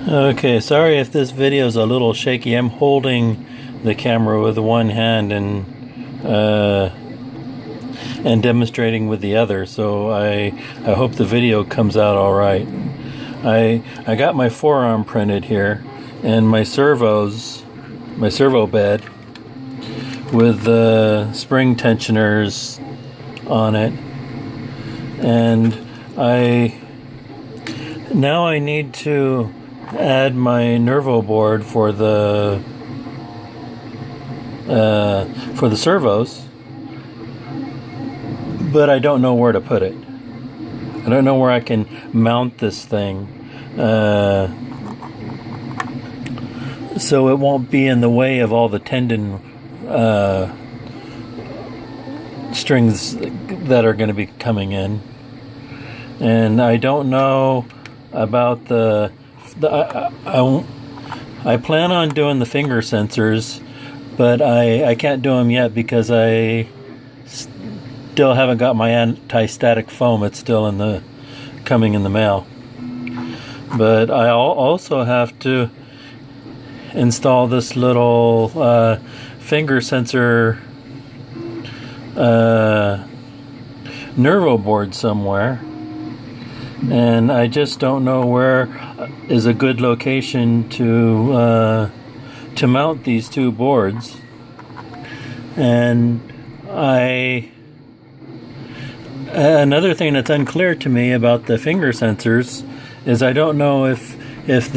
Okay, sorry if this video is a little shaky. I'm holding the camera with one hand and demonstrating with the other, so I hope the video comes out all right. I got my forearm printed here, and my servo bed with the spring tensioners on it, and now I need to add my nervo board for the servos, but I don't know where to put it. I don't know where I can mount this thing so it won't be in the way of all the tendon strings that are going to be coming in. And I don't know about I plan on doing the finger sensors, but I can't do them yet because I still haven't got my anti-static foam. It's still coming in the mail. But I also have to install this little finger sensor nervo board somewhere, and I just don't know where is a good location to mount these two boards. And another thing that's unclear to me about the finger sensors is I don't know if it's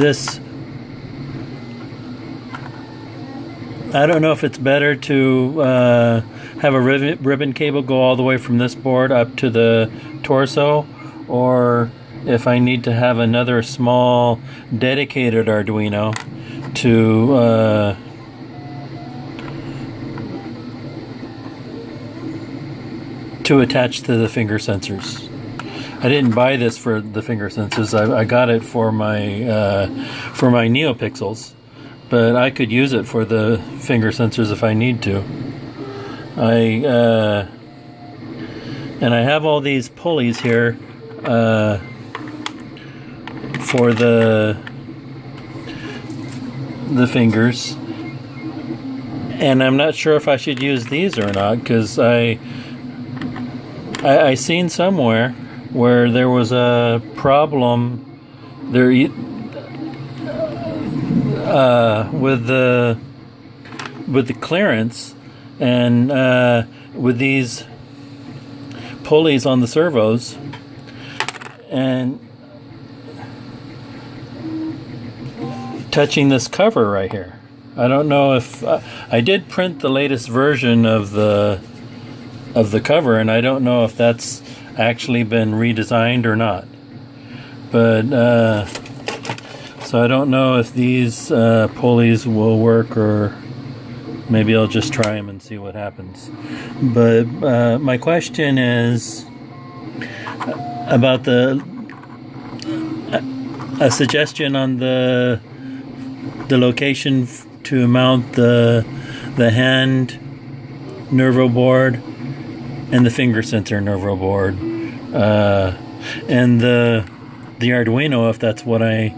better to have a ribbon cable go all the way from this board up to the torso, or if I need to have another small dedicated Arduino to attach to the finger sensors. I didn't buy this for the finger sensors. I got it for my NeoPixels, but I could use it for the finger sensors if I need to. And I have all these pulleys here for the fingers, and I'm not sure if I should use these or not, because I seen somewhere where there was a problem there with the clearance, and with these pulleys on the servos, and touching this cover right here. I don't know if I did print the latest version of the cover, and I don't know if that's actually been redesigned or not. But so I don't know if these pulleys will work, or maybe I'll just try them and see what happens. But my question is about a suggestion on the location to mount the hand nervo board and the finger sensor nervo board, and the Arduino, if that's what I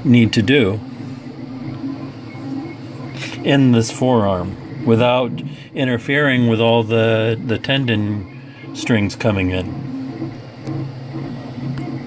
need to do in this forearm without interfering with all the tendon strings coming in.